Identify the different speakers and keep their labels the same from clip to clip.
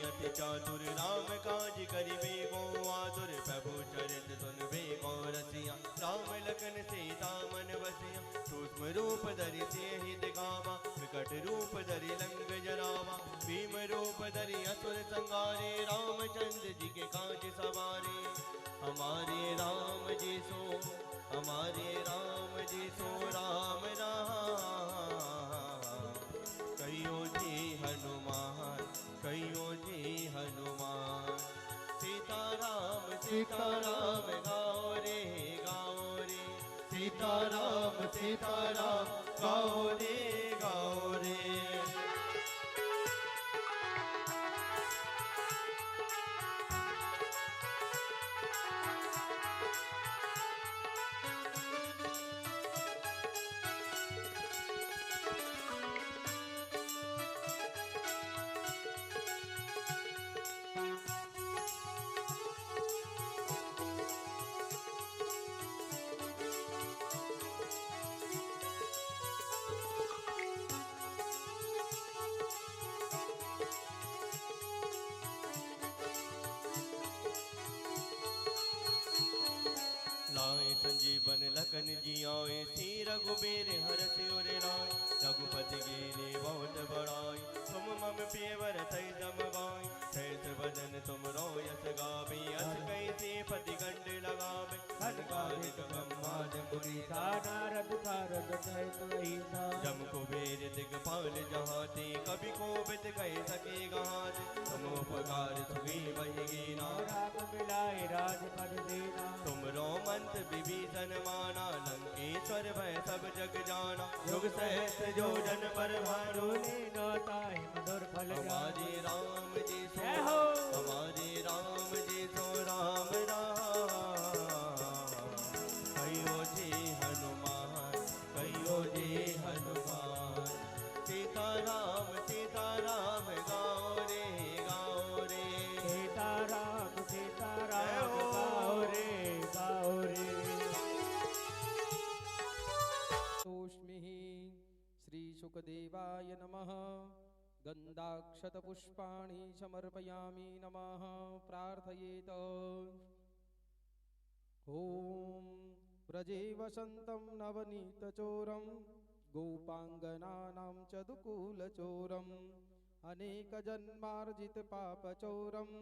Speaker 1: अति चातुर राम काज करिबे को आतुर प्रभु चरित सुनबे को रसिया राम लखन सीता मन बसिया सूक्ष्म रूप धरि सियहि दिखावा विकट रूप धरि लंक जरावा भीम रूप धरि असुर संहारे रामचंद्र जी के काज सवारे हमारे राम जी सो हमारे राम जी सो राम राम कहियो जी हनुमान कहियो जी हनुमान सीताराम सीताराम गाओ रे सीताराम सीताराम गाओ रे लाए संजीवन लखन जी आए श्री रघुबीर हरषि उर राय रघुपति कीन्ही बहुत बड़ाई तुम मम प्रिय भरतहि सम भाई सहस बदन तुम रोयस गावे अस कहि पति कंठ लगावे हनकारिक ब्रह्मादि मुनीसा नारद सारद सहित रहीसा जम कुबेर दिगपाल जहाते कवि कोविद कहि सके गाते तुम उपकार सुखी वही कीना राम मिलाए राजपद देना तुम रोमन विभीषण माना लंकेश्वर भय सब जग जाना युग सहस्त्र जो जन पर भारो मधुर फल हमारे राम जी सो हमारे राम जी सो राम राम कहियो जी हनुमान कहियो जी हनुमान सीताराम सीताराम गाओ रे सीताराम सीताराम गाओ रे
Speaker 2: श्री शुकदेवाय नमः गन्धाक्षतपुष्पाणि समर्पयामि नमः प्रार्थयेत ॐ व्रजे वसन्तं नवनीतचोरं गोपाङ्गनानां च दुकूलचोरम् अनेकजन्मार्जितपापचोरं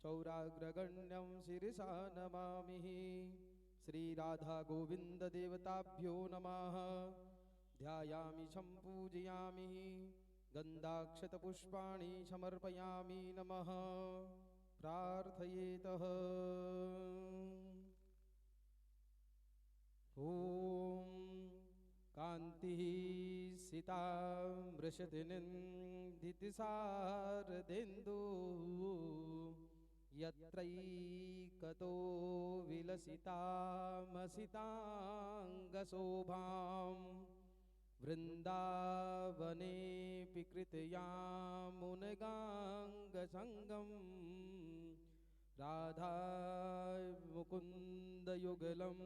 Speaker 2: चौराग्रगण्यं शिरसा नमामि श्रीराधा गोविंद देवताभ्यो नमः ध्यायामि संपूजयामि गन्धाक्षतपुष्पाणि समर्पयामि नमः प्रार्थयेतः ॐ कान्तिः सीता मृषतिनिन्दितसारदेन्दु यत्रैकतो विलसितामसिताङ्गशोभां वृन्दावनेऽपि कृतयामुनगाङ्गसङ्गं राधा मुकुन्दयुगलं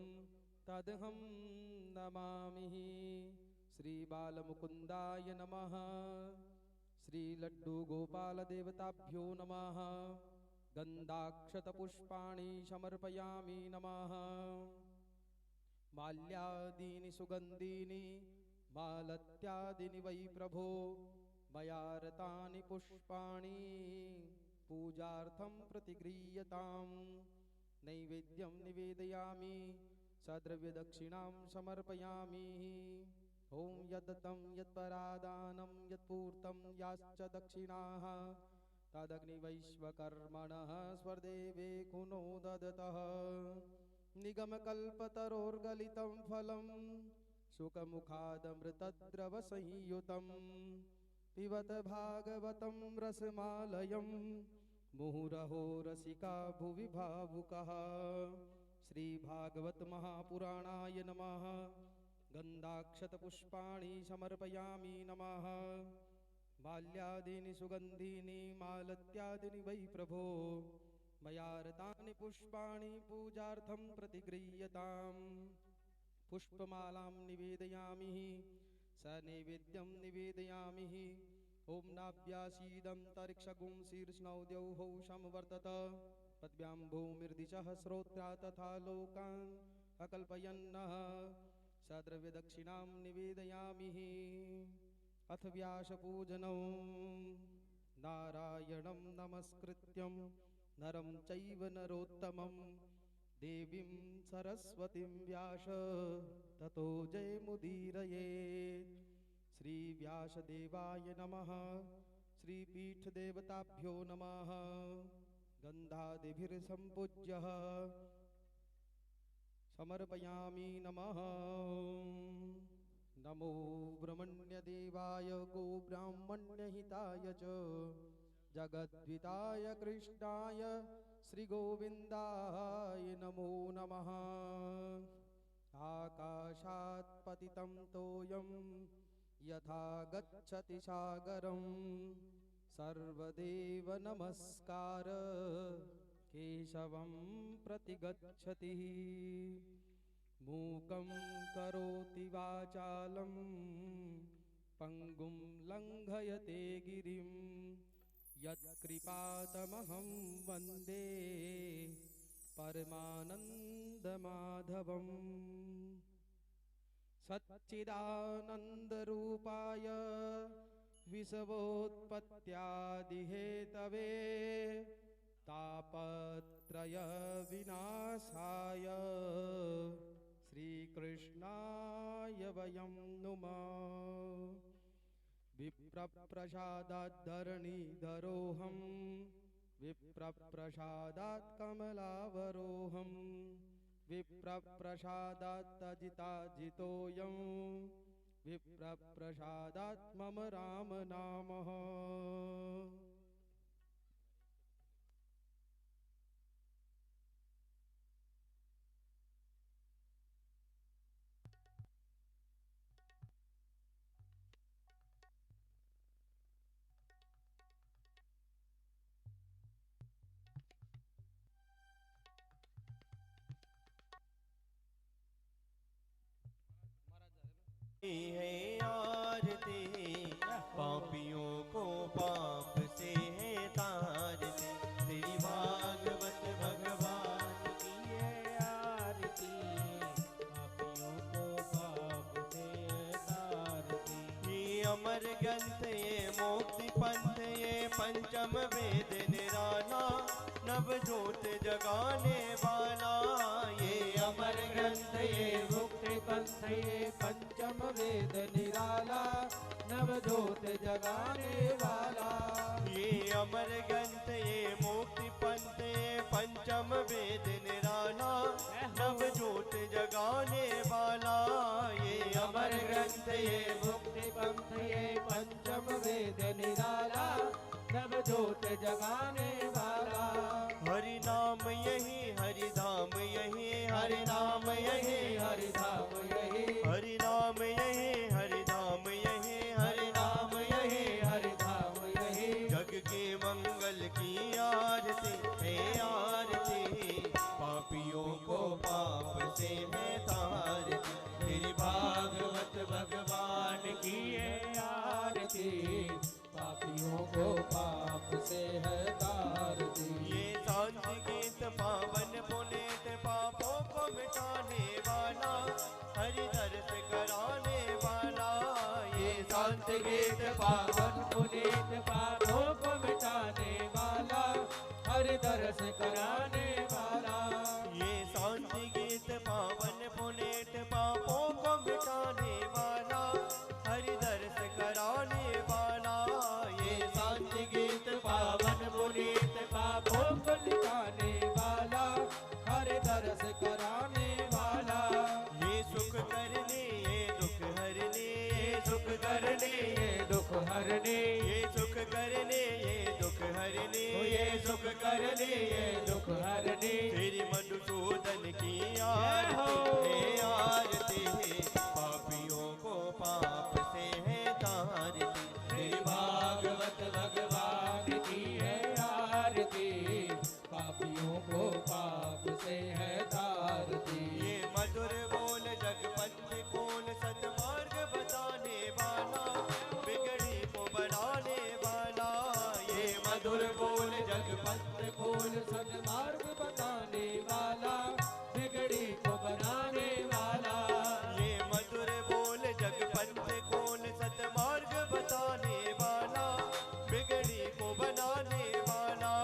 Speaker 2: तदहं नमामि श्रीबालमुकुन्दाय नमः श्रीलड्डूगोपालदेवताभ्यो नमः गन्धाक्षतपुष्पाणि समर्पयामि नमः माल्यादीनि सुगन्धीनि मालत्यादीनि वै प्रभो मया रतानि पुष्पाणि पूजार्थं प्रतिगृह्यताम् नैवेद्यं निवेदयामि सद्रव्यदक्षिणां समर्पयामि ॐ यद्दत्तं यत्परादानं यत्पूर्तं याश्च दक्षिणाः तदग्निवैश्वकर्मणः स्वर्देवे कुनो ददतः निगमकल्पतरोर्गलितं फलं शुकमुखादमृतद्रवसंयुतं पिबत भागवतं रसमालयं मुहुरहो रसिका भुवि भावुकः श्रीभागवत महापुराणाय नमः गन्धाक्षतपुष्पाणि समर्पयामि नमः माल्यादीनि सुगन्धीनि मालत्यादीनि वै प्रभो मया रतानि पुष्पाणि पूजार्थं प्रतिगृह्यताम् पुष्पमालां निवेदयामि स नैवेद्यं निवेदयामि ॐ नाभ्यासीदन्तरिक्षगुं शीर्ष्णौद्यौः समवर्तत पद्भ्यां भूमिर्दिशः श्रोत्रा तथा लोकान् अकल्पयन्नः सद्रव्यदक्षिणां निवेदयामि। अथ व्यासपूजनौ नारायणं नमस्कृत्यं नरं चैव नरोत्तमं देवीं सरस्वतीं व्यास ततो जयमुदीरयेत्। श्री व्यासदेवाय नमः। श्रीपीठदेवताभ्यो नमः। गन्धादिभिर्सम्पूज्यः समर्पयामि नमः। नमो ब्रह्मण्यदेवाय गोब्राह्मण्यहिताय च जगद्विताय कृष्णाय श्रीगोविन्दाय नमो नमः। आकाशात् पतितं तोयं यथा गच्छति सागरं सर्वदेव नमस्कार केशवं प्रति गच्छति। मूकं करोति वाचालं पङ्गुं लङ्घयते गिरिं यत्कृपातमहं वन्दे परमानन्दमाधवम्। सच्चिदानन्दरूपाय विश्वोत्पत्त्यादिहेतवे तापत्रय विनाशाय श्रीकृष्णाय वयं नुमः। विप्रप्रसादात् धरणीधरोऽहं विप्रप्रसादात् कमलावरोऽहं विप्रप्रसादात् अजिताजितोऽयं विप्रप्रसादात् मम राम नामः।
Speaker 1: है आरती पापियों को पाप से है तारती। तेरी भागवत भगवान की है आरती पापियों को पाप से है तारती। ये अमर ग्रंथ ये मोक्ति पंथ ये पंचम वेद निराला नव ज्योत जगाने वाला। ये अमर ग्रंथ ये मुक्ति पंथ ये पंचम वेद निराला नवजोत जगाने वाला। ये अमर ग्रंथ ये मुक्ति पंथ ये पंचम वेद निराला नवजोत जगाने वाला। ये अमर ग्रंथ ये मुक्ति पंथ ये पंचम वेद निराला नवजोत जगाने वाला। हरि नाम यही हरि धाम यही हरि नाम यही हरि धाम यही हरि नाम यही हरि धाम यही हरि नाम यही हरि धाम यही। जग के मंगल की आरती है आरती पापियों को पाप से है तारती। तेरी भागवत भगवान की है आरती पापियों को पाप से है तारती। ये शांति गीत पावन पुनीत पापों को मिटाने वाला हरि दर्श कराने वाला। ये शांति गीत पावन पुनीत पापों को मिटाने वाला हरि दर्श कराने वाला। ये शांति गीत पावन पुनीत पापों को मिटाने वाला हरि दर्श कराने वाला। ये शांति गीत पावन पुनीत पापों को मिटाने वाला हरि दर्श कराने वाला। ये सुख करने ये दुख हरने ये सुख करने ये दुख हरने ये सुख करने ये दुख हरने ये सुख करने ये दुख हरने। तेरी मधुसूदन की आरती है आरती पापियों को पाप से है तारती। तेरी भागवत भगवान की है आरती पापियों को पाप से है तारती। ये मधुर बोल जगपति बोल सतमार्ग बताने वाला बिगड़ी को बनाने
Speaker 3: सन्मार्ग बताने वाला, बिगड़ी को बनाने वाला।
Speaker 1: ये मधुर बोल जग पंथ खोल सतमार्ग बताने वाला, बिगड़ी को बनाने वाला।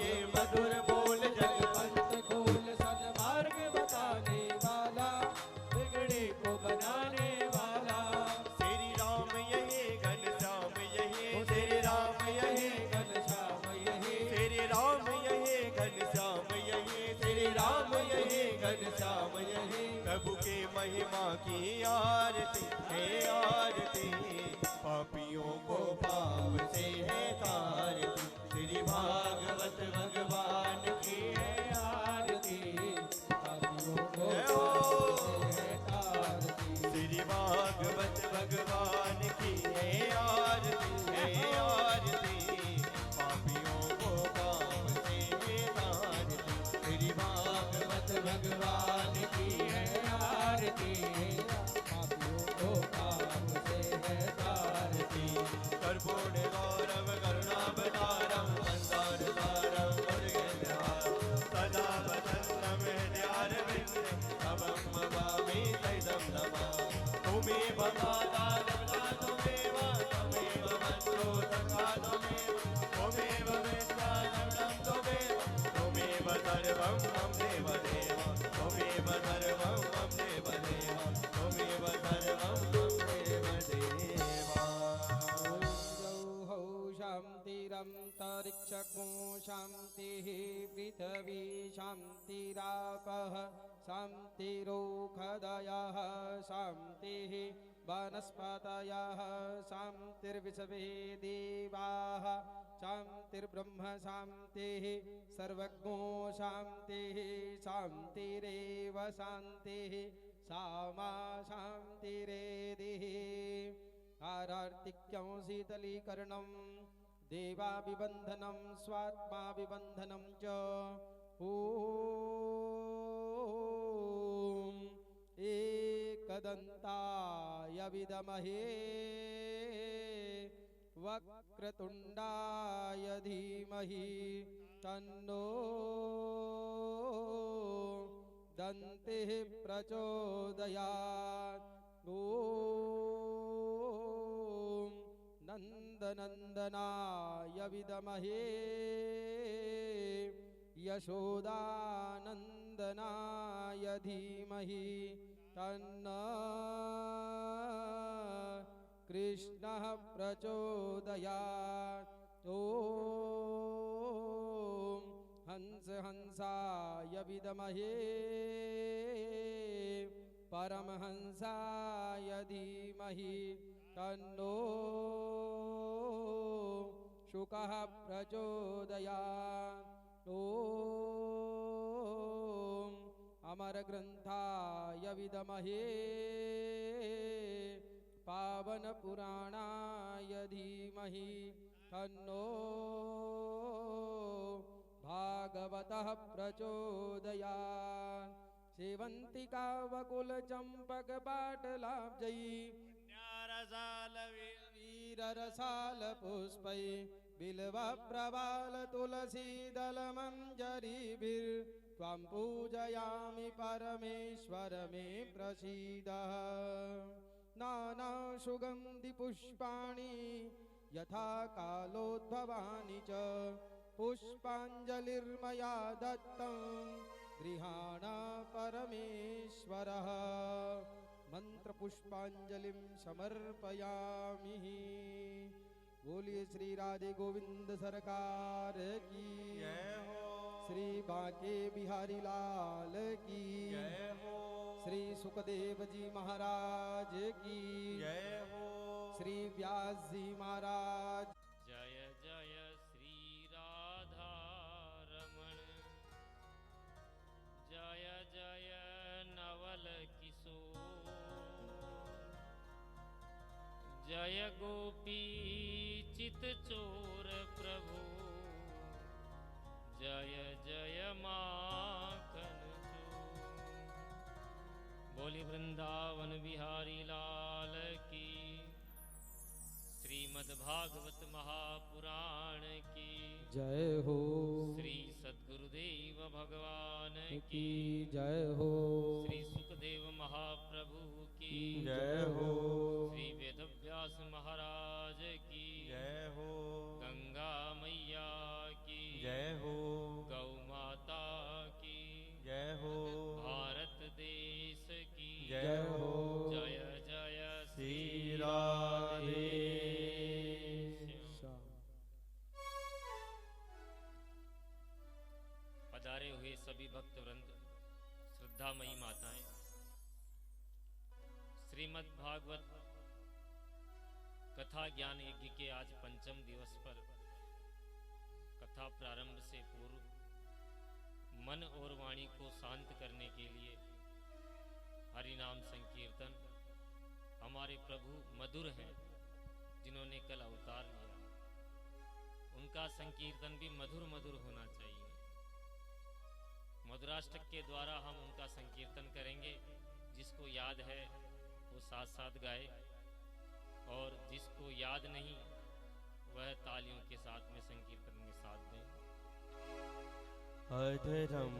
Speaker 1: ये मधुर बोल जग
Speaker 3: पंथ खोल सन्मार्ग बताने वाला, बिगड़ी को बनाने वाला।
Speaker 1: श्री राम यही घनश्याम यही, श्री राम यही
Speaker 3: घनश्याम यही,
Speaker 1: श्री राम यही घनश्याम यही, श्री राम यही घनश्याम यही। प्रभु के महिमा की आरती है आरती, पापियों को पाप से है तारती। श्री भागवत भगवान की है
Speaker 3: आरती, पापियों को है तारती।
Speaker 1: श्री भागवत भगवान की है आरती, पापियों को पाप से है तारती। श्री भागवत
Speaker 3: भगवान की है आरती, पापियों को पाप से है तारती।
Speaker 1: कर्पूर गौरव करुणावतारम संसार सारम मुरुगेन्द्रहारम, सदा वदन्तं हृदयारविन्दे तवं नमामि सहितं नमामि। त्वमेव माता पिता त्वमेव, त्वमेव बन्धुः सखा त्वमेव, त्वमेव विद्या धनं त्वमेव, त्वमेव सर्वं मम देवदेव, त्वमेव सर्वं मम देवदेव, त्वमेव सर्वं मम देवदेवा।
Speaker 2: गौः शान्तिरन्तरिक्षगो शान्तिः, पृथिवी शान्तिरापः शान्तिरोषधयः शान्तिः, वनस्पतयः शान्तिर्विश्वे देवाः शान्तिर्ब्रह्म शान्तिः, सर्वज्ञो शान्तिः शान्तिरेव शान्तिः, सामा शान्तिरेधिः। आरार्तिक्यं शीतलीकरणं देवाभिबन्धनं स्वात्माभिबन्धनं च। ॐ एकदन्ताय विद्महे वक्रतुण्डाय धीमहि, तन्नो दन्तिः प्रचोदयात्। ॐ नन्दनन्दनाय विद्महे यशोदानन्दनाय धीमहि, तन्नो कृष्णः प्रचोदयात्। ॐ हंस हंसाय विद्महे परमहंसाय धीमहि, तन्नो शुकः प्रचोदयात्। ॐ अमरग्रन्थाय विद्महे पावनपुराणाय धीमहि, तन्नो भागवतः प्रचोदयात्। सेवन्तिका वकुलचम्पकपाटलाब्जै वीररसालपुष्पै बिल्वप्रवालतुलसीदलमञ्जरीभिर्त्वां पूजयामि परमेश्वर मे प्रसीद। नानासुगन्धिपुष्पाणि यथा कालोद्भवानि च, पुष्पाञ्जलिर्मया दत्तं गृहाण परमेश्वरः। मंत्रपुष्पांजलिं समर्पयामि। बोलिए श्री राधे गोविंद सरकार की
Speaker 1: जय हो,
Speaker 2: श्री बांके बिहारी लाल की
Speaker 1: जय हो,
Speaker 2: श्री सुखदेव जी महाराज की
Speaker 1: जय हो,
Speaker 2: श्री व्यास जी महाराज।
Speaker 4: जय जय श्री राधा रमण, जय जय नवल किशोर, जय गोपी चित चोर प्रभु, जय जय माखन चोर। बोली वृंदावन बिहारी लाल की। श्रीमद् भागवत महापुराण की
Speaker 2: जय हो।
Speaker 4: श्री सद्गुरुदेव भगवान
Speaker 2: की जय हो।
Speaker 4: श्री सुखदेव महाप्रभु की
Speaker 1: जय हो।
Speaker 4: श्री वेदव्यास महाराज की
Speaker 1: जय हो।
Speaker 4: गंगा मैया की
Speaker 1: जय हो।
Speaker 4: गौ माता की
Speaker 1: जय हो।
Speaker 4: भारत देश की
Speaker 1: जय हो।
Speaker 4: जय जय
Speaker 1: श्री राधे।
Speaker 4: पधारे हुए सभी भक्त वृंद, श्रद्धामयी माताएं, श्रीमद् भागवत कथा ज्ञान यज्ञ के आज पंचम दिवस पर कथा प्रारंभ से पूर्व मन और वाणी को शांत करने के लिए हरि नाम संकीर्तन हमारे प्रभु मधुर हैं, जिन्होंने कल अवतार लिया, उनका संकीर्तन भी मधुर मधुर होना चाहिए। मधुराष्टक के द्वारा हम उनका संकीर्तन करेंगे। जिसको याद है वो साथ साथ गाए, और जिसको याद नहीं वह तालियों के साथ में संकीर्तन में साथ दें।
Speaker 1: अधरम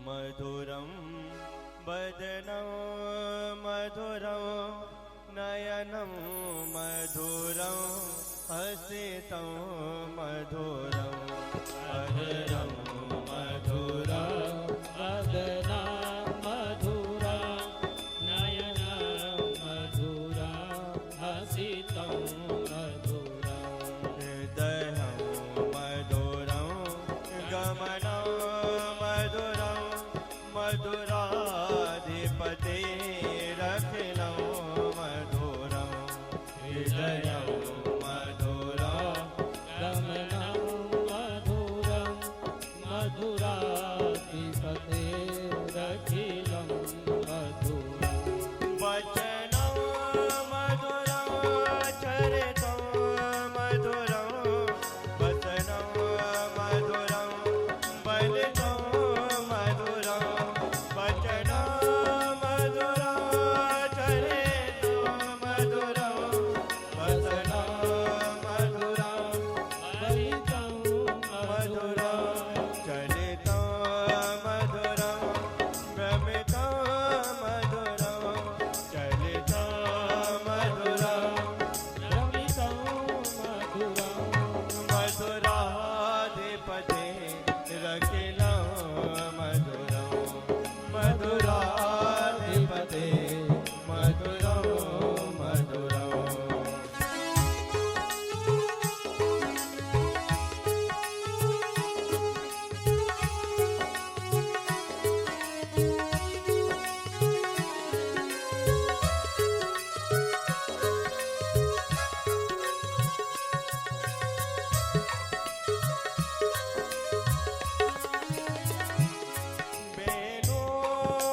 Speaker 1: मधुरम वदनं मधुरं नयनं मधुरं हसितं मधुरं अधरं मधुरं
Speaker 3: वदना मधुरा नयना मधुरा हसितं मधुरा
Speaker 1: हृदयं मधुरं गमनं मधुरं मधुराधिपतेरखिलं मधुरं हृदयं मधुरं
Speaker 3: गमनं मधुरं मधुराधिपतेरखिलं मधुरम्
Speaker 1: वचनं मधुरं चरितं मधुरं वचनं मधुरं बलितं मधुरं वचनं मधुरं चरितं मधुरं वचनं मधुरं
Speaker 3: बलितं
Speaker 1: मधुरं चलितं मधुरं भ्रमितं मधुरं चलितं मधुरं
Speaker 3: रमितं मधुरं
Speaker 1: मधुराधिपते रखिलं मधुरं मधुराधिपते मधुरं मधुरम् बेनो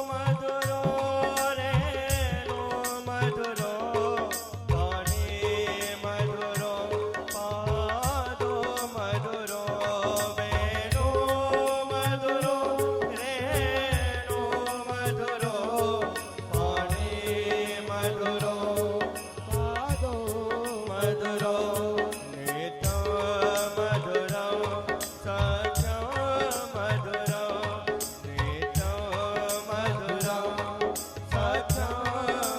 Speaker 1: मधुरो रेनो मधुरो पानी मधुरो पादो मधुरो बेनो मधुरो रेनो मधुरो पानी मधुरो पादो मधुरो नेतो मधुरो सख्यं मधुरं नेतो मधुरं सख्यं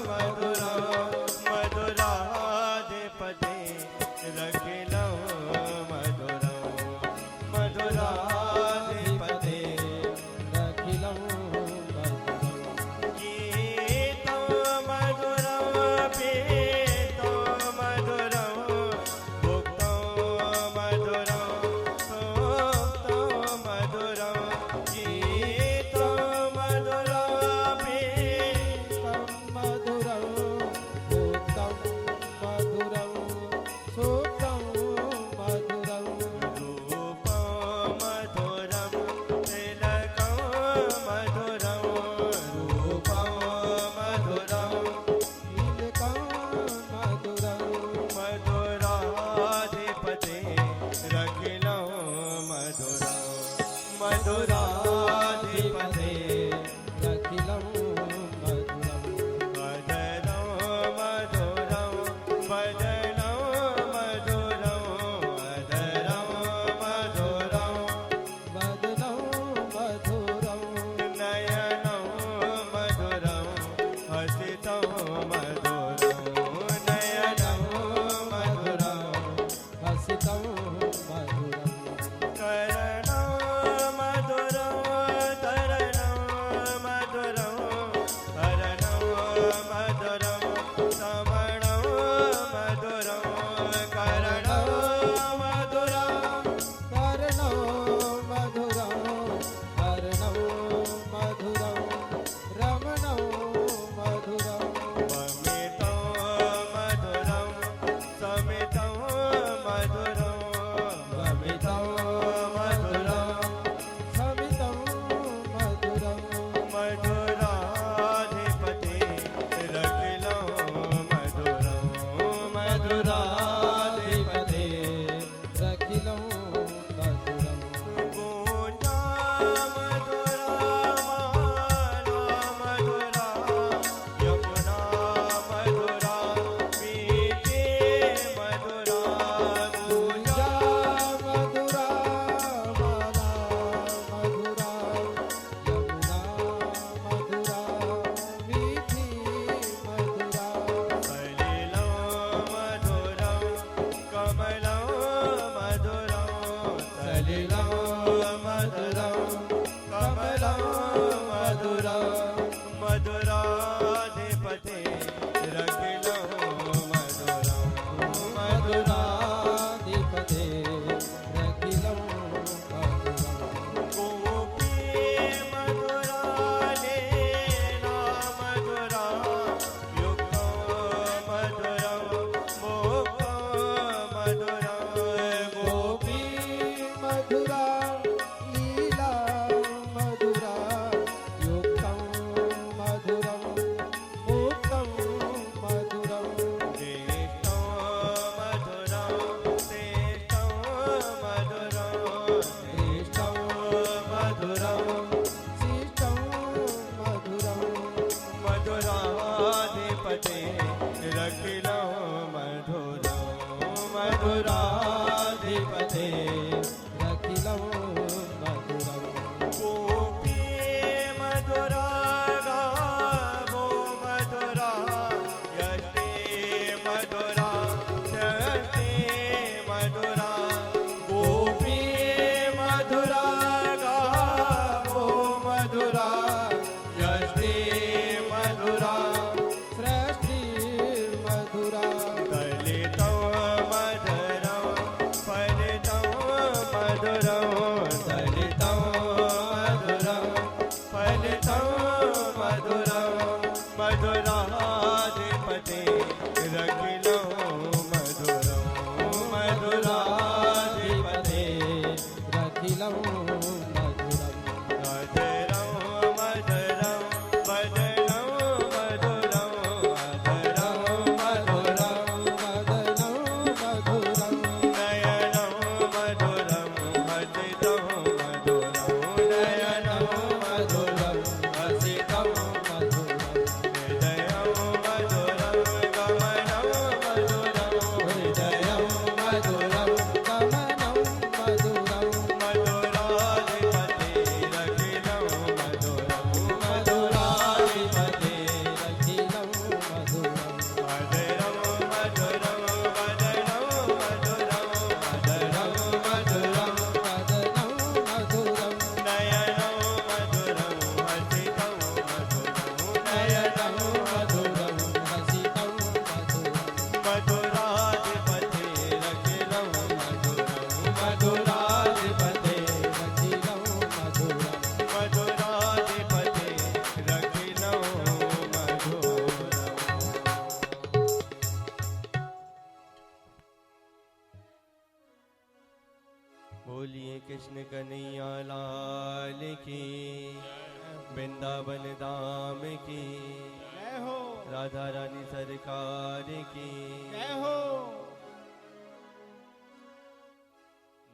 Speaker 1: मधुरं मधुराधिपते रखिलं मधुरं मधुराधिपते
Speaker 3: रखिलं मधुरम्
Speaker 1: गीतं मधुरं पीतं मधुरं
Speaker 3: मधुराधिपते रखिलं मधुरम्
Speaker 1: पूजा मधुरा माला मधुरा यमुना मधुरा बीजे मधुरा पूजा
Speaker 3: मधुरा माला मधुरा यमुना मधुरा वीथी मधुरा
Speaker 1: सलिलं मधुरं कमलं मधुरं सलिलं मधुरं कमलं मधुरं मधुराधिपते रखिलं मधुरं
Speaker 3: मधुराधिपते रखिलं मधुरम्
Speaker 1: गोपी मधुरा लीला मधुरा युक्तं मधुरं मोक्तं मधुरं
Speaker 3: गोपी मधुरा लीला मधुरा युक्तं मधुरं मुक्तं मधुरम्
Speaker 1: ज्येष्ठं मधुरं श्रेष्ठं मधुरं
Speaker 3: श्रेष्ठं
Speaker 1: मधुरं
Speaker 3: शिष्टं मधुरम्
Speaker 1: मधुराधिपते रखिलं मधुरं मधुराधिपते
Speaker 3: रखिलं मधुरम्
Speaker 1: गोपी मधुरा गावो मधुरा यष्टे मधुरा शक्ति मधुरा गोपी मधुरा गावो मधुरा यष्टे मधुरा
Speaker 3: सृष्टि मधुरा
Speaker 1: दलितं मधुरं फलितं मधुरं दलितं मधुरं फलितं मधुरं मधुराधिपते रखिलं मधुरं मधुराधिपते
Speaker 3: रखिलं मधुरम्
Speaker 1: मधुरं मधुरं वदनं मधुरं मधुरं मधुरं
Speaker 3: मदनं मधुरम्
Speaker 1: नयनं मधुरं हसितं मधुरं नयनं मधुरं हसितं
Speaker 3: मधुरम्
Speaker 1: हृदयं मधुरं गमनं मधुरं हृदयं
Speaker 3: मधुरं गमनं मधुरम्
Speaker 1: मधुराधिपते रखिलं मधुरं मधुराधिपते
Speaker 3: रखिलं मधुरम्
Speaker 1: मधुरं मधुरं वदनं मधुरं मधुरं मधुरं
Speaker 3: वदनं मधुरम्
Speaker 1: नयनं मधुरं हसितं मधुरं नयनं
Speaker 3: मधुरं हसितं मधुरम्
Speaker 1: मधुराधिपते रखिलं मधुरं मधुराधिपते
Speaker 3: रखिलं मधुरम्
Speaker 1: मधुराधिपते रखिलं मधुरम् बोलिए कृष्ण कन्हैया लाल की वृंदावन धाम की
Speaker 2: जय हो
Speaker 1: राधा रानी सरकार की
Speaker 2: जय हो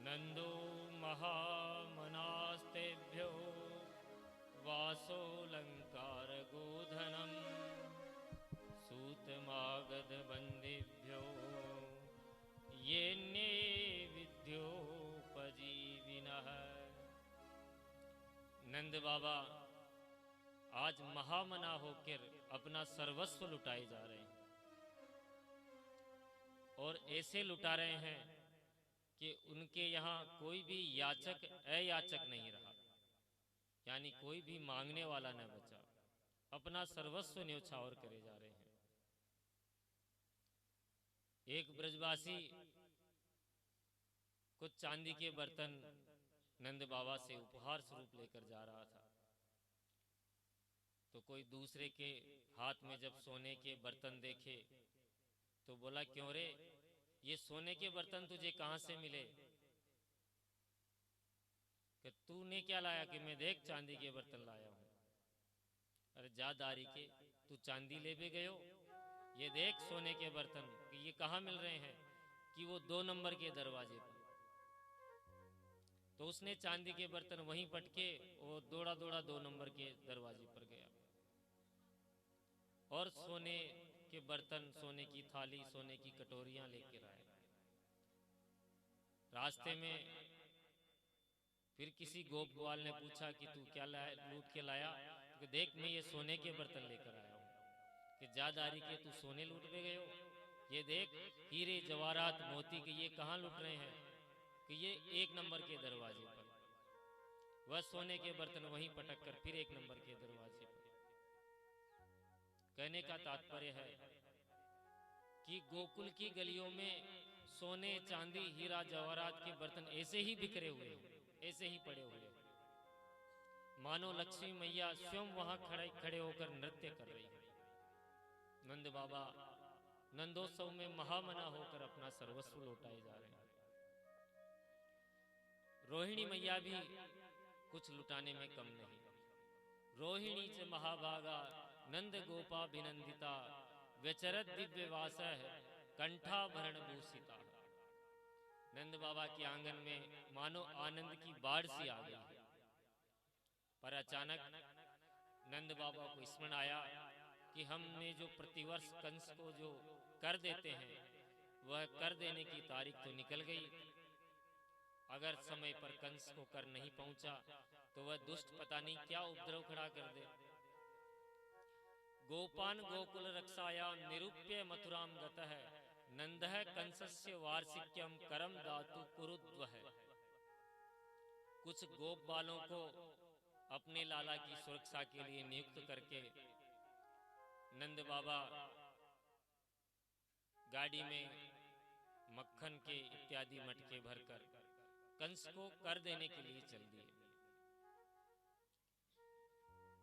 Speaker 4: नंदो महामनास्तेभ्यो वासोऽलङ्कार गोधनम् सूतमागध बन्दिभ्यो येन्ये विद्योपजीविनः। नंद बाबा आज महामना होकर अपना सर्वस्व लुटाए जा रहे हैं और ऐसे लुटा रहे हैं कि उनके यहाँ कोई भी याचक अयाचक नहीं रहा, यानी कोई भी मांगने वाला न बचा, अपना सर्वस्व न्यौछावर करे जा रहे हैं। एक ब्रजवासी कुछ चांदी के बर्तन नंद बाबा से उपहार स्वरूप लेकर जा रहा था, तो कोई दूसरे के हाथ में जब सोने के बर्तन देखे तो बोला, क्यों रे, ये सोने के बर्तन तुझे कहां से मिले? कि तूने क्या लाया? कि मैं देख चांदी के बर्तन लाया हूं। अरे जा दारी के, तू चांदी ले भी गयो, ये देख सोने के बर्तन कि ये कहाँ मिल रहे हैं, कि वो 2 नंबर के दरवाजे पर। तो उसने चांदी के बर्तन वहीं पटके और दौड़ा दौड़ा 2 नंबर के दरवाजे पर गया और सोने के बर्तन, सोने की थाली, सोने की कटोरियां लेकर आया। रास्ते में फिर किसी गोप ग्वाल ने पूछा कि तू क्या लूट के लाया? तो देख मैं ये सोने के बर्तन लेकर आया हूँ। कि जादारी के तू सोने लूट पे गए हो? ये देख हीरे जवाहरात मोती के ये कहाँ लूट रहे हैं? कि ये 1 नंबर के दरवाजे पर। वह सोने के बर्तन वहीं पटक कर फिर 1 नंबर के दरवाजे पर। कहने का तात्पर्य है कि गोकुल की गलियों में सोने, चांदी, हीरा, जवाहरात के बर्तन ऐसे ही बिखरे हुए हैं, ऐसे ही पड़े हुए हैं, मानो लक्ष्मी मैया स्वयं वहां खड़े होकर नृत्य कर रही है। नंद बाबा नंदोत्सव में महामना होकर अपना सर्वस्व लौटाए जा रहे हैं। रोहिणी मैया भी कुछ लुटाने में कम नहीं। रोहिणी च महाभागा नंद गोपाभिनंदिता व्यचरत दिव्य वास कंठाभरण भूषिता। नंद बाबा के आंगन में मानो आनंद की बाढ़ सी आ गई। पर अचानक नंद बाबा को स्मरण आया कि हमने जो प्रतिवर्ष कंस को जो कर देते हैं, वह कर देने की तारीख तो निकल गई। अगर समय पर कंस को कर नहीं पहुंचा तो वह दुष्ट पता नहीं क्या उपद्रव खड़ा कर दे। गोपान गोकुल रक्षाया निरूप्य मथुराम गतः नंदः कंसस्य वार्षिक्यम करम दातु कुरुद्वः। कुछ गोप बालों को अपने लाला की सुरक्षा के लिए नियुक्त करके नंद बाबा गाड़ी में मक्खन के इत्यादि मटके भरकर कंस को कर देने के लिए चल दिए।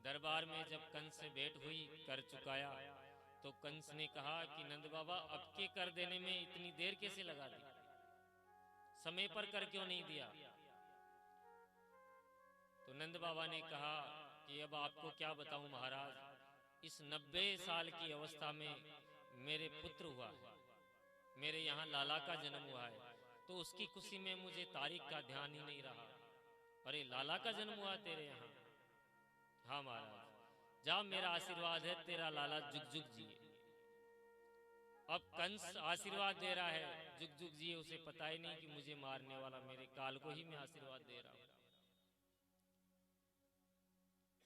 Speaker 4: दरबार में जब कंस से भेंट हुई, कर चुकाया, तो कंस ने कहा कि नंद बाबा अब के कर देने में इतनी देर कैसे लगा दी? समय पर कर क्यों नहीं दिया? तो नंद बाबा ने कहा कि अब आपको क्या बताऊं महाराज, इस 90 साल की अवस्था में मेरे पुत्र हुआ है, मेरे यहाँ लाला का जन्म हुआ है, तो उसकी खुशी में मुझे तारीख का ध्यान ही नहीं रहा। अरे लाला का जन्म हुआ तेरे यहाँ? हाँ महाराज, जा मेरा आशीर्वाद है, तेरा लाला जुग जुग जिए। अब कंस आशीर्वाद दे रहा है जुग जुग जिए, उसे पता ही नहीं कि मुझे मारने वाला मेरे काल को ही मैं आशीर्वाद दे रहा हूं।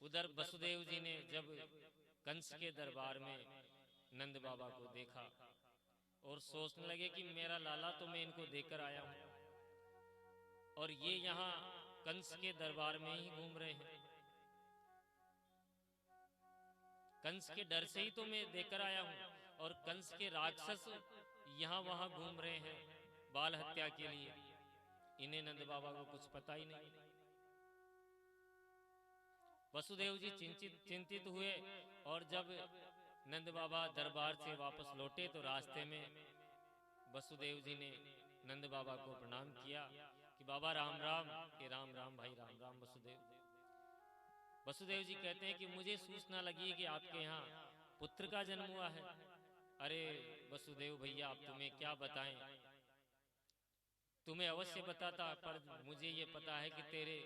Speaker 4: उधर वसुदेव जी ने जब कंस के दरबार में नंद बाबा को देखा और सोचने लगे कि मेरा लाला तो मैं इनको देकर आया हूं और ये यहाँ कंस के दरबार में ही घूम रहे हैं। कंस के डर से ही तो मैं देकर आया हूं और कंस के राक्षस यहाँ वहां घूम रहे हैं बाल हत्या के लिए। इन्हें नंद बाबा को कुछ पता ही नहीं। वसुदेव जी चिंतित हुए और जब नंद बाबा दरबार से वापस लौटे तो रास्ते में वसुदेव जी ने नंद बाबा को प्रणाम किया कि बाबा राम राम। के राम राम भाई, राम राम वसुदेव। वसुदेव जी कहते हैं कि मुझे सूचना लगी कि आपके यहाँ पुत्र का जन्म हुआ है। अरे वसुदेव भैया, अब तुम्हें क्या बताएं, तुम्हें अवश्य बताता, पर मुझे ये पता है कि तेरे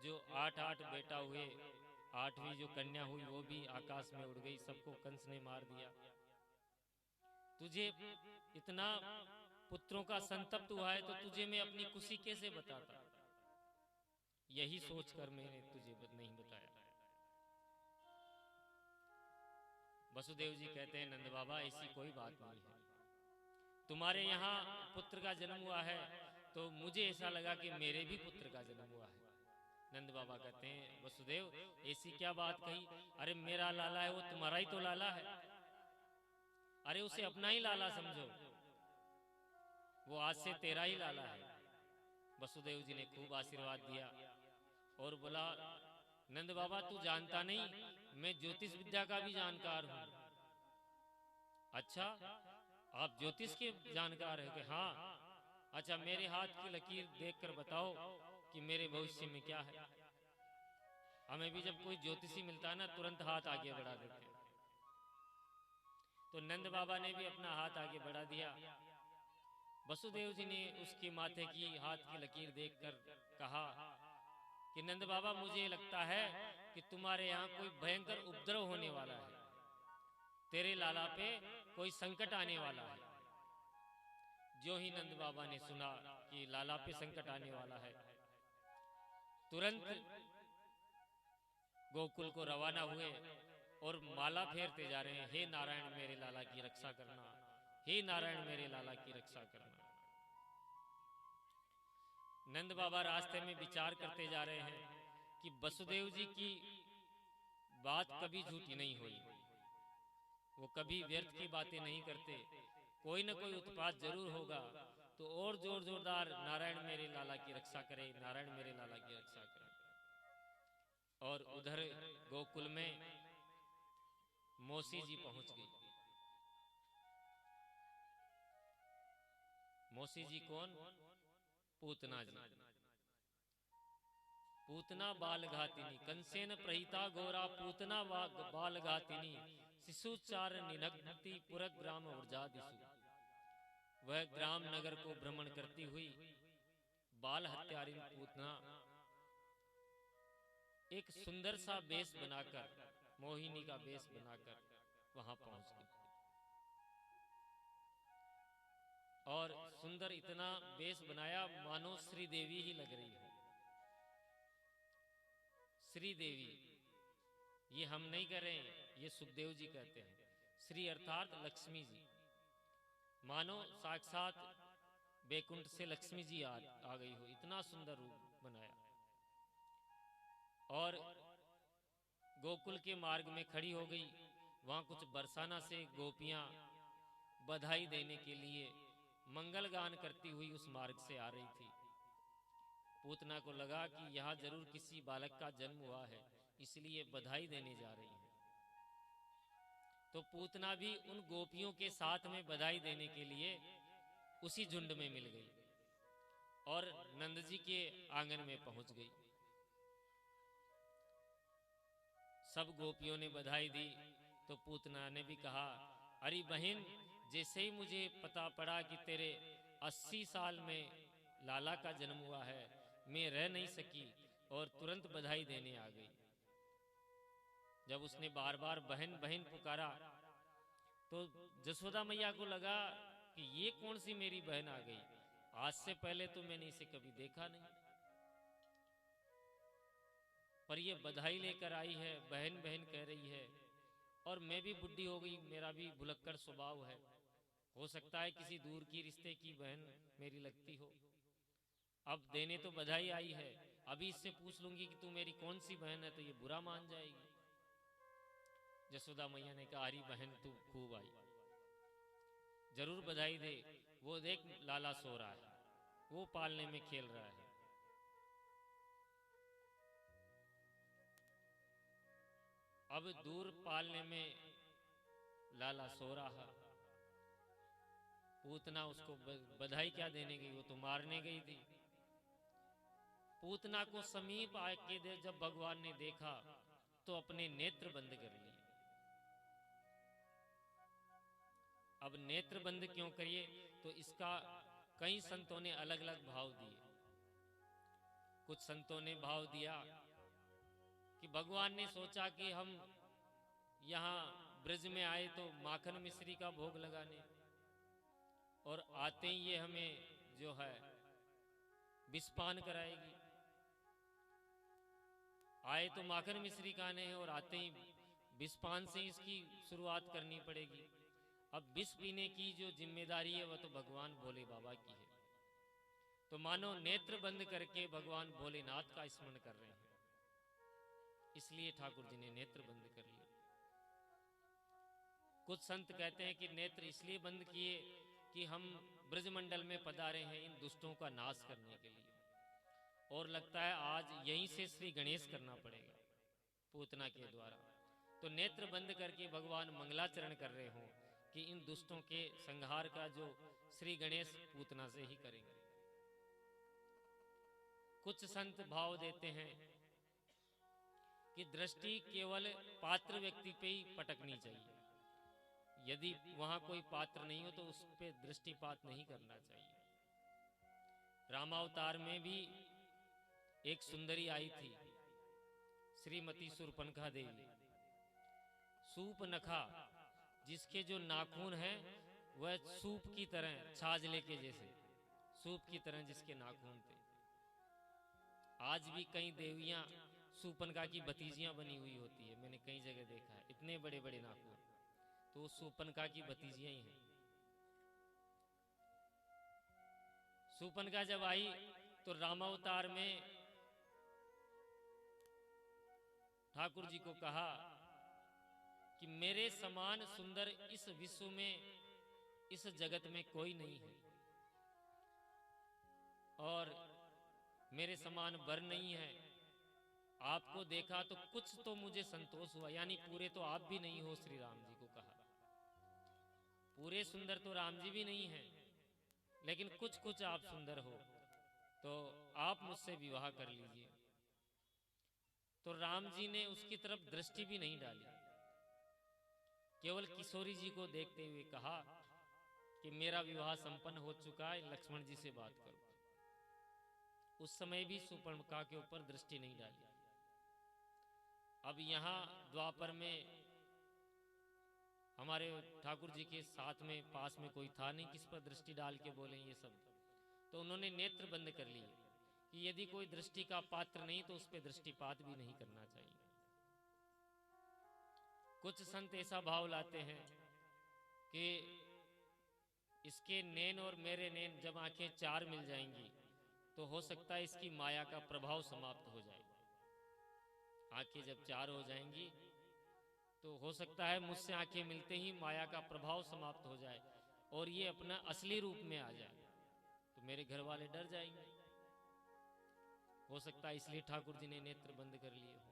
Speaker 4: जो 8 बेटा हुए, 8वीं जो कन्या हुई वो भी आकाश में उड़ गई, सबको कंस ने मार दिया। तुझे इतना पुत्रों का संतप्त हुआ है तो तुझे मैं अपनी खुशी कैसे बताता? यही सोचकर मैंने तुझे नहीं बताया। वसुदेव जी कहते हैं नंद बाबा, ऐसी कोई बात नहीं है। तुम्हारे यहाँ पुत्र का जन्म हुआ है तो मुझे ऐसा लगा कि मेरे भी पुत्र का जन्म हुआ है। नंद बाबा कहते हैं वसुदेव, ऐसी क्या बात कही? अरे मेरा लाला है वो तुम्हारा ही तो लाला है। अरे उसे अपना ही लाला समझो, वो आज से तेरा ही लाला है। वसुदेव जी ने खूब आशीर्वाद दिया और बोला, नंद बाबा तू जानता नहीं, मैं ज्योतिष विद्या का भी जानकार हूं। अच्छा, आप ज्योतिष के जानकार हैं? कि हाँ। अच्छा, मेरे हाथ की लकीर देखकर बताओ कि मेरे भविष्य में क्या है। हमें भी जब कोई ज्योतिषी मिलता है ना, तुरंत हाथ आगे बढ़ा देते हैं। तो नंद बाबा ने भी अपना हाथ आगे बढ़ा दिया। वसुदेव जी ने उसके माथे की हाथ की लकीर देखकर कहा कि नंद बाबा, मुझे लगता है कि तुम्हारे यहाँ कोई भयंकर उपद्रव होने वाला है, तेरे लाला पे कोई संकट आने वाला है। जो ही नंद बाबा ने सुना कि लाला पे संकट आने वाला है, तुरंत गोकुल को रवाना हुए और माला फेरते जा रहे हैं, हे नारायण मेरे लाला की रक्षा करना, हे नारायण मेरे लाला की रक्षा करना। नंद बाबा रास्ते में विचार करते जा रहे हैं कि वसुदेव जी की बात कभी झूठी नहीं हुई, वो कभी व्यर्थ की बातें नहीं करते, कोई ना कोई उत्पात जरूर होगा, तो और जोरदार नारायण मेरे लाला की रक्षा करे, नारायण मेरे लाला की रक्षा करे। और उधर गोकुल में मौसी जी पहुंच गई। मौसी जी कौन? पूतना जी। पूतना बाल घातिनी, कंसेन प्रहिता घोरा, पूतना बाल घातिनी, शिशुचार निनग्नति पुरक ग्राम व्रजादिषु। वह ग्राम नगर को भ्रमण करती हुई बाल हत्यारिन पूतना एक सुंदर सा वेश बनाकर, मोहिनी का वेश बनाकर वहां पहुंच गई। और सुंदर इतना वेश बनाया मानो श्री देवी ही लग रही हो। श्री देवी, ये हम नहीं कह रहे हैं, ये सुखदेव जी कहते हैं। श्री अर्थात लक्ष्मी जी, मानो साक्षात बैकुंठ से लक्ष्मी जी आ गई हो, इतना सुंदर रूप बनाया। और गोकुल के मार्ग में खड़ी हो गई। वहां कुछ बरसाना से गोपियां बधाई देने के लिए मंगल गान करती हुई उस मार्ग से आ रही थी। पूतना को लगा कि यहाँ जरूर किसी बालक का जन्म हुआ है, इसलिए बधाई देने जा रही है। तो पूतना भी उन गोपियों के साथ में बधाई देने के लिए उसी झुंड में मिल गई और नंद जी के आंगन में पहुंच गई। सब गोपियों ने बधाई दी तो पूतना ने भी कहा, अरे बहन, जैसे ही मुझे पता पड़ा कि तेरे 80 साल में लाला का जन्म हुआ है, मैं रह नहीं सकी और तुरंत बधाई देने आ गई। जब उसने बार बार बहन बहन पुकारा तो जसोदा मैया को लगा कि ये कौन सी मेरी बहन आ गई, आज से पहले तो मैंने इसे कभी देखा नहीं, पर ये बधाई लेकर आई है, बहन बहन कह रही है। और मैं भी बुढ़ी हो गई, मेरा भी भुलक्कड़ स्वभाव है, हो सकता है किसी दूर की रिश्ते की बहन मेरी लगती हो। अब देने तो बधाई आई है, अभी इससे पूछ लूंगी कि तू मेरी कौन सी बहन है तो ये बुरा मान जाएगी। जसोदा मैया ने कहा, अरे बहन तू खूब आई, जरूर बधाई दे। वो देख लाला सो रहा है, वो पालने में खेल रहा है। अब दूर पालने में लाला सो रहा, पूतना उसको बधाई क्या देने गई, वो तो मारने गई थी। पूतना को समीप आके जब भगवान ने देखा तो अपने नेत्र बंद कर लिए। अब नेत्र बंद क्यों करिए, तो इसका कई संतों ने अलग अलग भाव दिए। कुछ संतों ने भाव दिया कि भगवान ने सोचा कि हम यहाँ ब्रज में आए तो माखन मिश्री का भोग लगाने, और आते ही ये हमें जो है विषपान कराएगी। आए तो माखन मिश्री खाने हैं और आते ही विषपान से इसकी शुरुआत करनी पड़ेगी। अब विष पीने की जो जिम्मेदारी है वह तो भगवान भोले बाबा की है। तो मानो नेत्र बंद करके भगवान भोलेनाथ का स्मरण कर रहे हैं, इसलिए ठाकुर जी ने नेत्र बंद कर लिए। कुछ संत कहते हैं कि नेत्र इसलिए बंद किए कि हम ब्रजमंडल में पधारे हैं इन दुष्टों का नाश करने के लिए, और लगता है आज यहीं से श्री गणेश करना पड़ेगा पूतना के द्वारा। तो नेत्र बंद करके भगवान मंगलाचरण कर रहे हों कि इन दुष्टों के संहार का जो श्री गणेश पूतना से ही करेंगे। कुछ संत भाव देते हैं कि दृष्टि केवल पात्र व्यक्ति पे ही पटकनी चाहिए, यदि वहां कोई पात्र नहीं हो तो उस पे दृष्टिपात नहीं करना चाहिए। रामावतार में भी एक सुंदरी आई थी, श्रीमती शूर्पणखा देवी। सूपनखा, जिसके जो नाखून हैं वह सूप की तरह, छाजले के जैसे सूप की तरह जिसके नाखून थे। आज भी कई देवियां सूपनखा की भतीजियां बनी हुई होती है, मैंने कई जगह देखा है, इतने बड़े बड़े नाखून, तो वो सूपनखा की भतीजियां ही हैं। सूपनखा जब आई तो रामावतार में ठाकुर जी को कहा कि मेरे समान सुंदर इस विश्व में, इस जगत में कोई नहीं है, और मेरे समान वर नहीं है। आपको देखा तो कुछ तो मुझे संतोष हुआ, यानी पूरे तो आप भी नहीं हो। श्री राम जी को कहा, पूरे सुंदर तो राम जी भी नहीं हैं, लेकिन कुछ कुछ आप सुंदर हो, तो आप मुझसे विवाह कर लीजिए। तो राम जी ने उसकी तरफ दृष्टि भी नहीं डाली, केवल किशोरी जी को देखते हुए कहा कि मेरा विवाह संपन्न हो चुका है, लक्ष्मण जी से बात करो। उस समय भी शूर्पणखा के ऊपर दृष्टि नहीं डाली। अब यहाँ द्वापर में हमारे ठाकुर जी के साथ में पास में कोई था नहीं, किस पर दृष्टि डाल के बोले ये सब, तो उन्होंने नेत्र बंद कर लिए कि यदि कोई दृष्टि का पात्र नहीं तो उस पर दृष्टिपात भी नहीं करना चाहिए। कुछ संत ऐसा भाव लाते हैं कि इसके नैन और मेरे नैन जब आंखें चार मिल जाएंगी तो हो सकता है इसकी माया का प्रभाव समाप्त हो जाए। आंखें जब चार हो जाएंगी तो हो सकता है मुझसे आंखें मिलते ही माया का प्रभाव समाप्त हो जाए और ये अपना असली रूप में आ जाए, तो मेरे घर वाले डर जाएंगे। हो सकता है इसलिए ठाकुर जी ने नेत्र बंद कर लिए हो।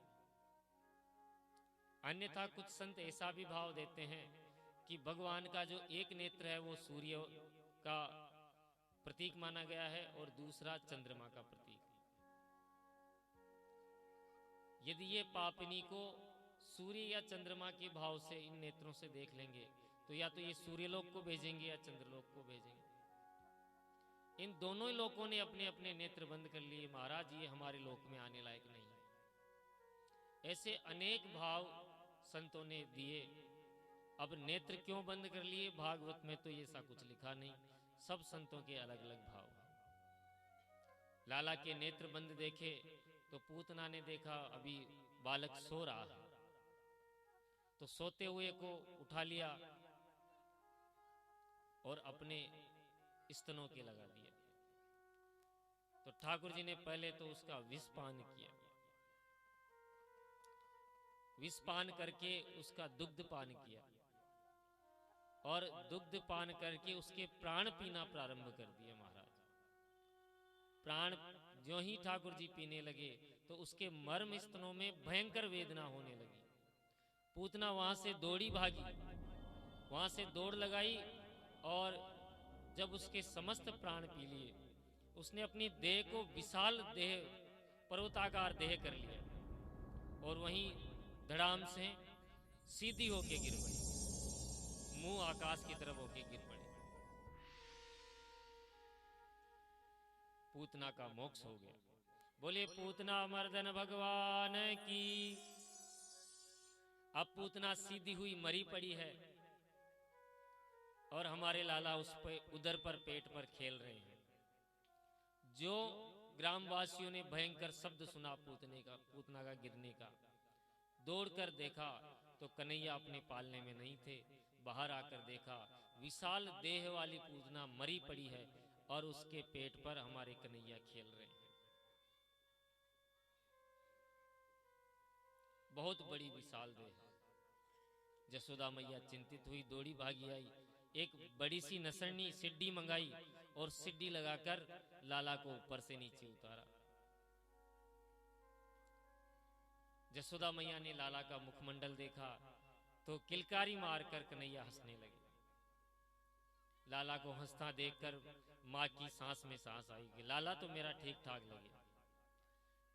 Speaker 4: अन्यथा कुछ संत ऐसा भी भाव देते हैं कि भगवान का जो एक नेत्र है वो सूर्य का प्रतीक माना गया है और दूसरा चंद्रमा का प्रतीक। यदि ये पापिनी को सूर्य या चंद्रमा के भाव से इन नेत्रों से देख लेंगे तो या तो ये सूर्यलोक को भेजेंगे या चंद्रलोक को भेजेंगे। इन दोनों ही लोगों ने अपने अपने नेत्र बंद कर लिए, महाराज ये हमारे लोक में आने लायक नहीं है। ऐसे अनेक भाव संतों ने दिए। अब नेत्र क्यों बंद कर लिए, भागवत में तो ये ऐसा कुछ लिखा नहीं, सब संतों के अलग अलग भाव हैं। लाला के नेत्र बंद देखे तो पूतना ने देखा अभी बालक सो रहा है, तो सोते हुए को उठा लिया और अपने स्तनों के लगा दिया। तो ठाकुर जी ने पहले तो उसका विष पान किया, विष पान करके उसका दुग्ध पान किया और दुग्ध पान करके उसके प्राण पीना प्रारंभ कर दिए। महाराज प्राण जो ही ठाकुर जी पीने लगे तो उसके मर्म स्तनों में भयंकर वेदना होने लगी। पूतना वहां से दौड़ी भागी, वहां से दौड़ लगाई और जब उसके समस्त प्राण पी लिए उसने अपनी देह को विशाल देह, पर्वताकार देह कर लिया और वहीं धड़ाम से सीधी होके गिर पड़ी, मुंह आकाश की तरफ होके गिर पड़ी। पूतना का मोक्ष हो गया। बोले पूतना मर्दन भगवान की। अब पूतना सीधी हुई मरी पड़ी है और हमारे लाला उस पे उदर पर पेट पर खेल रहे हैं। जो ग्रामवासियों ने भयंकर शब्द सुना पूतना का गिरने का, दौड़कर देखा तो कन्हैया अपने पालने में नहीं थे। बाहर आकर देखा विशाल देह वाली पूतना मरी पड़ी है और उसके पेट पर हमारे कन्हैया खेल रहे हैं। बहुत बड़ी विशाल देह। जसोदा मैया चिंतित हुई, दौड़ी भागी आई, एक बड़ी सी नसरनी सिड्डी मंगाई और सिड्डी लगाकर लाला को ऊपर से नीचे उतारा। जसोदा मैया ने लाला का मुखमंडल देखा तो किलकारी मारकर कन्हैया हंसने लगे। लाला को हंसता देखकर माँ की सांस में सांस आई कि लाला तो मेरा ठीक ठाक लगे,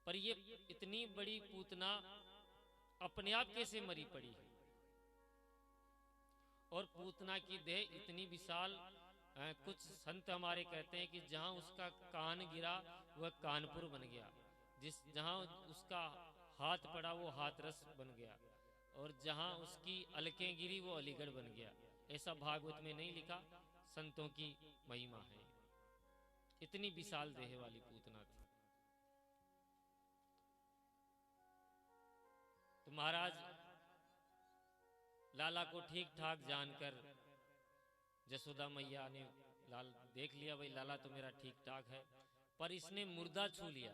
Speaker 4: पर ये इतनी बड़ी पूतना अपने आप कैसे मरी पड़ी है। और पूतना की देह इतनी विशाल, कुछ संत हमारे कहते हैं कि जहां उसका कान गिरा वह कानपुर बन गया, जहां उसका हाथ पड़ा वो हाथरस बन गया, और जहां उसकी अलकें गिरी वो अलीगढ़ बन गया। ऐसा भागवत में नहीं लिखा, संतों की महिमा है। इतनी विशाल देह वाली पूतना थी। तो महाराज लाला को ठीक ठाक जानकर जसोदा मैया ने लाल देख लिया, भाई लाला तो मेरा ठीक ठाक है, पर इसने मुर्दा छू लिया।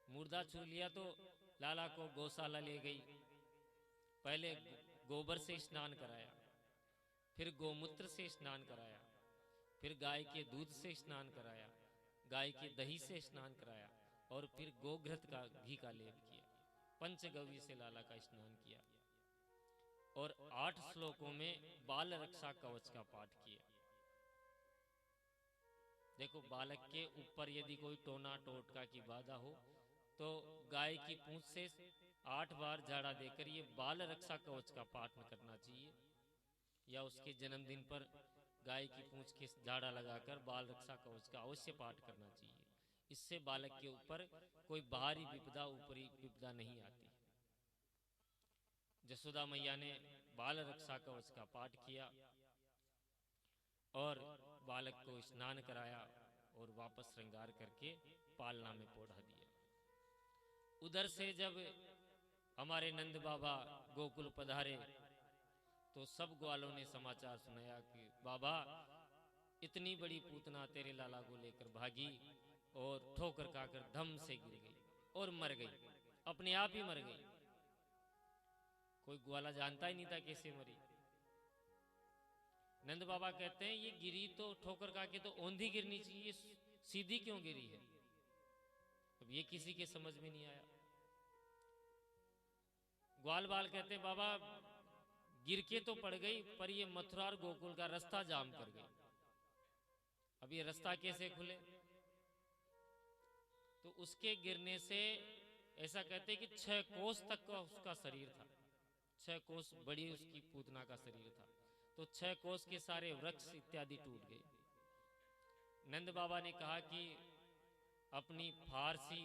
Speaker 4: मुर्दा छू लिया तो लाला को गौशाला ले गई। पहले गोबर से स्नान कराया, फिर गोमूत्र से स्नान कराया, फिर गाय के दूध से स्नान कराया, गाय के दही से स्नान कराया, और फिर गोघृत का घी का लेप किया। पंचगव्य से लाला का स्नान किया और 8 श्लोकों में बाल रक्षा कवच का पाठ किया। देखो, बालक के ऊपर यदि कोई टोना टोटका की बाधा हो तो गाय की पूंछ से 8 बार झाड़ा देकर ये बाल रक्षा कवच का पाठ करना चाहिए, या उसके जन्मदिन पर गाय की पूंछ के झाड़ा लगाकर बाल रक्षा कवच का अवश्य पाठ करना चाहिए। इससे बालक के ऊपर कोई बाहरी विपदा, ऊपरी विपदा नहीं आती। जसोदा मैया ने बाल रक्षा कवच का पाठ किया और बालक को स्नान कराया और वापस श्रृंगार करके पालना में पौधा दिया। उधर से जब हमारे नंद बाबा गोकुल पधारे तो सब ग्वालों ने समाचार सुनाया कि बाबा, इतनी बड़ी पूतना तेरे लाला को लेकर भागी और ठोकर खाकर धम से गिर गई और मर गई, अपने आप ही मर गई। कोई ग्वाला जानता ही नहीं था कैसे मरी। नंद बाबा कहते हैं ये गिरी तो ठोकर खा के तो औंधी गिरनी चाहिए, सीधी क्यों गिरी है? अब ये किसी के समझ में नहीं आया। ग्वाल बाल कहते हैं बाबा गिर के तो पड़ गई, पर ये मथुरा और गोकुल का रास्ता जाम कर गई, अब ये रास्ता कैसे खुले? तो उसके गिरने से ऐसा कहते हैं कि 6 कोस तक का उसका शरीर था, 6 कोस बड़ी उसकी पूतना का शरीर था, तो 6 कोस के सारे वृक्ष इत्यादि टूट गए। नंद बाबा ने कहा कि अपनी फारसी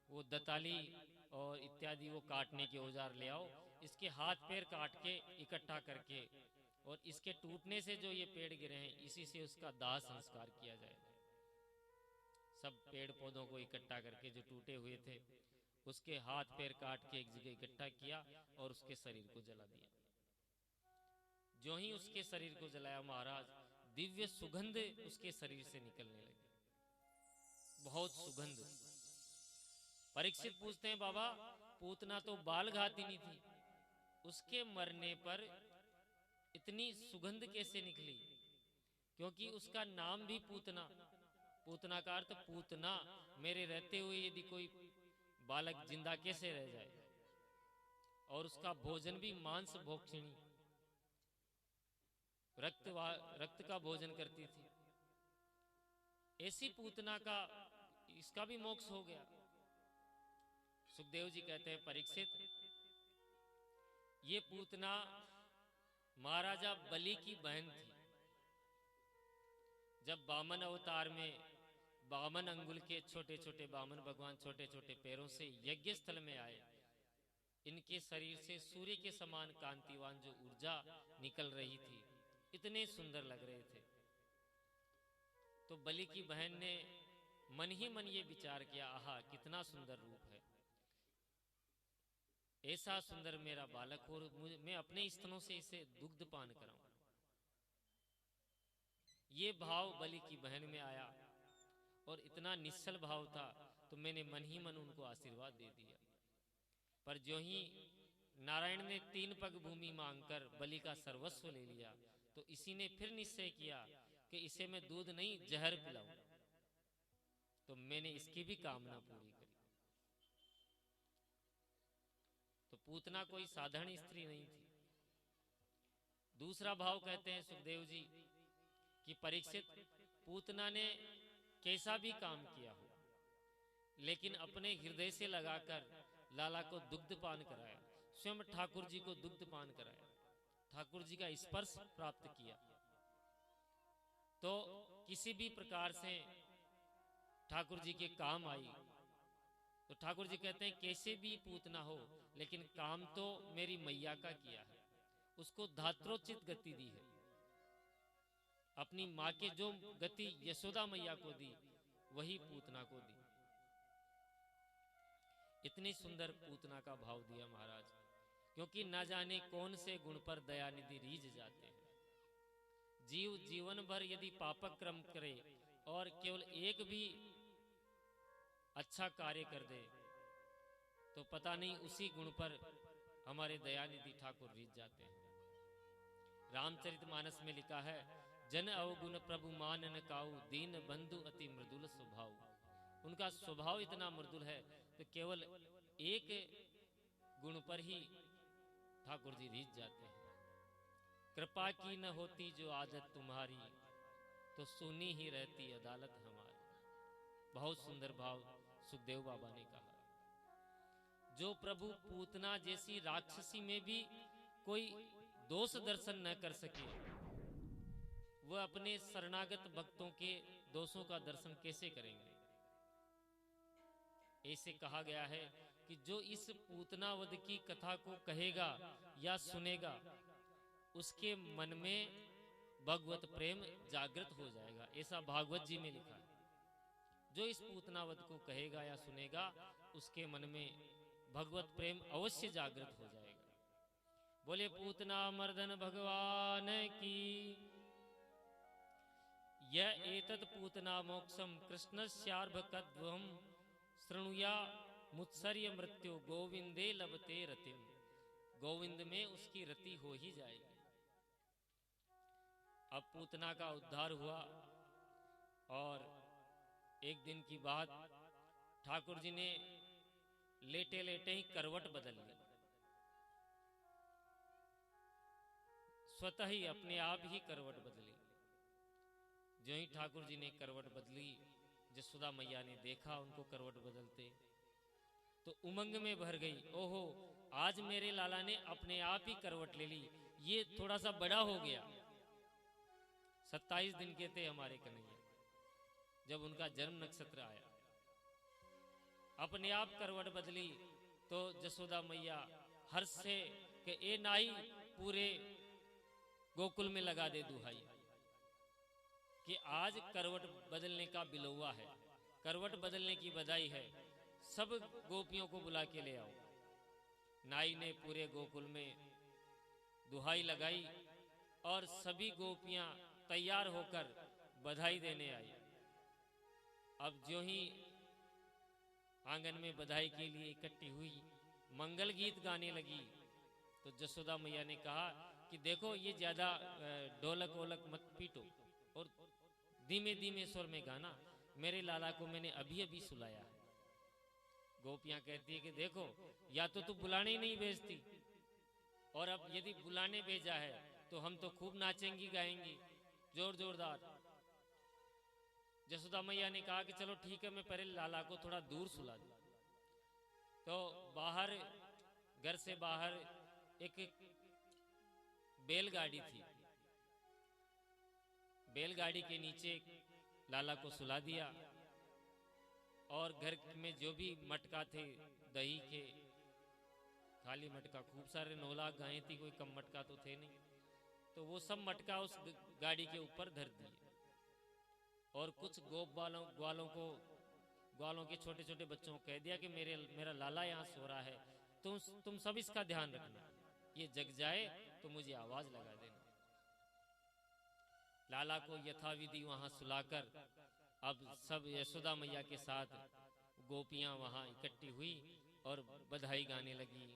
Speaker 4: वो दताली और इत्यादि वो काटने के औजार ले आओ, इसके हाथ पैर काट के इकट्ठा करके, और इसके टूटने से जो ये पेड़ गिरे हैं इसी से उसका दाह संस्कार किया जाएगा। सब पेड़ पौधों को इकट्ठा करके जो टूटे हुए थे उसके हाथ पैर काट के एक जगह इकट्ठा किया और उसके शरीर को जला दिया। जो ही उसके शरीर को जलाया महाराज, दिव्य सुगंध उसके शरीर से निकलने लगी, बहुत सुगंध। परीक्षित पूछते हैं बाबा पूतना तो बाल घातिनी थी, उसके मरने पर इतनी सुगंध कैसे निकली? क्योंकि उसका नाम भी पूतना, पूतना का अर्थ पूतना, मेरे रहते हुए यदि कोई बालक जिंदा कैसे रह जाए? और उसका भोजन भी मांस भोक्षिणी, रक्त का भोजन करती थी। ऐसी पूतना का इसका भी मोक्ष हो गया। सुखदेव जी कहते हैं परीक्षित, ये पूतना महाराजा बलि की बहन थी। जब वामन अवतार में वामन अंगुल के छोटे छोटे वामन भगवान छोटे छोटे पैरों से यज्ञ स्थल में आए, इनके शरीर से सूर्य के समान कांतिवान जो ऊर्जा निकल रही थी, इतने सुंदर लग रहे थे। तो बलि की बहन ने मन ही मन ये विचार किया, आहा कितना सुंदर रूप है, ऐसा सुंदर मेरा बालक हो, मैं अपने स्तनों से इसे दुग्ध पान कराऊं। ये भाव बलि की बहन में आया और इतना निश्चल भाव था, तो मैंने मन ही मन उनको आशीर्वाद दे दिया। पर जो ही नारायण ने 3 पग भूमि मांगकर बलि का सर्वस्व ले लिया, तो इसी ने फिर निश्चय किया कि इसे मैं दूध नहीं जहर पिलाऊं। तो मैंने इसकी भी कामना पूरी करी। तो पूतना कोई साधारण स्त्री नहीं थी। दूसरा भाव कहते हैं सुखदेव जी कि परीक्षित, पूतना ने कैसा भी काम किया हो, लेकिन अपने हृदय से लगाकर लाला को दुग्ध पान कराया, स्वयं ठाकुर जी को दुग्ध पान कराया। ठाकुर जी का स्पर्श प्राप्त किया। तो किसी भी प्रकार से ठाकुर जी के काम आई। तो ठाकुर जी कहते हैं कैसे भी पूतना हो, लेकिन काम तो मेरी मैया का किया है, उसको धात्रोचित गति दी है। अपनी माँ के जो गति यशोदा मैया को दी, वही पूतना को दी। इतनी सुंदर पूतना का भाव दिया महाराज, क्योंकि न जाने कौन से गुण पर दयानिधि रीझ जाते हैं। जीव जीवन भर यदि पापक कर्म करे और केवल एक भी अच्छा कार्य कर दे, तो पता नहीं उसी गुण पर हमारे दयानिधि ठाकुर रीझ जाते हैं। रामचरितमानस में लिखा है, जन अवगुण प्रभु मानन काऊ, दीन बंधु अति मृदुल स्वभाव। उनका स्वभाव इतना मृदुल है, तो केवल एक गुण पर ही ठाकुर जी रीझ जाते हैं। कृपा की न होती जो आदत तुम्हारी, तो सुनी ही रहती अदालत हमारी। बहुत सुंदर भाव सुखदेव बाबा ने कहा। जो प्रभु पूतना जैसी राक्षसी में भी कोई दोष दर्शन न कर सके, वह अपने शरणागत भक्तों के दोषों का दर्शन कैसे करेंगे। ऐसे कहा गया है कि जो इस पूतनावध की कथा को कहेगा या सुनेगा, उसके मन में भगवत प्रेम जागृत हो जाएगा। ऐसा भागवत जी में लिखा है। जो इस पूतनावध को कहेगा या सुनेगा, उसके मन में भगवत प्रेम अवश्य जागृत हो जाएगा। बोले पूतना मर्दन भगवान की, यह एतत् पूतना मोक्षम कृष्णस्यार्भकद्वहम शृणुया मुत्सर्य मृत्यु गोविंदे लभते रतिम। गोविंद में उसकी रति हो ही जाएगी। अब पूतना का उद्धार हुआ और एक दिन की बात, ठाकुर जी ने लेटे लेटे ही करवट बदल ली। स्वतः ही अपने आप ही करवट बदली। जो ही ठाकुर जी ने करवट बदली, यशोदा मैया ने देखा उनको करवट बदलते, तो उमंग में भर गई। ओहो, आज मेरे लाला ने अपने आप ही करवट ले ली, ये थोड़ा सा बड़ा हो गया। 27 दिन के थे हमारे कन्हैया जब उनका जन्म नक्षत्र आया। अपने आप करवट बदली तो यशोदा मैया हर्ष से कि ए नाई, पूरे गोकुल में लगा दे दुहाई कि आज करवट बदलने का बिलौवा है, करवट बदलने की बधाई है, सब गोपियों को बुला के ले आओ। नाई ने पूरे गोकुल में दुहाई लगाई और सभी गोपियां तैयार होकर बधाई देने आई। अब जो ही आंगन में बधाई के लिए इकट्ठी हुई, मंगल गीत गाने लगी, तो यशोदा मैया ने कहा कि देखो ये ज्यादा ढोलक वोलक मत पीटो और धीमे धीमे स्वर में गाना, मेरे लाला को मैंने अभी अभी सुलाया है। गोपियां कहती है कि देखो, या तो तू बुलाने ही नहीं भेजती, और अब यदि बुलाने भेजा है तो हम तो खूब नाचेंगी गाएंगी जोर जोरदार। यशोदा मैया ने कहा कि चलो ठीक है, मैं पहले लाला को थोड़ा दूर सुला दूं। तो बाहर, घर से बाहर एक बैलगाड़ी थी, बैलगाड़ी के नीचे लाला को सुला दिया और घर में जो भी मटका थे दही के, खाली मटका, खूब सारे 9 लाख गायें थी, कोई कम मटका तो थे नहीं, तो वो सब मटका उस गाड़ी के ऊपर धर दिए। और कुछ ग्वालों के छोटे छोटे बच्चों को कह दिया कि मेरा लाला यहाँ सो रहा है, तुम सब इसका ध्यान रखना, ये जग जाए तो मुझे आवाज लगा देना। लाला को यथाविधि वहां सुलाकर अब सब यशोदा मैया के साथ गोपियां वहां इकट्ठी हुई और बधाई गाने लगी।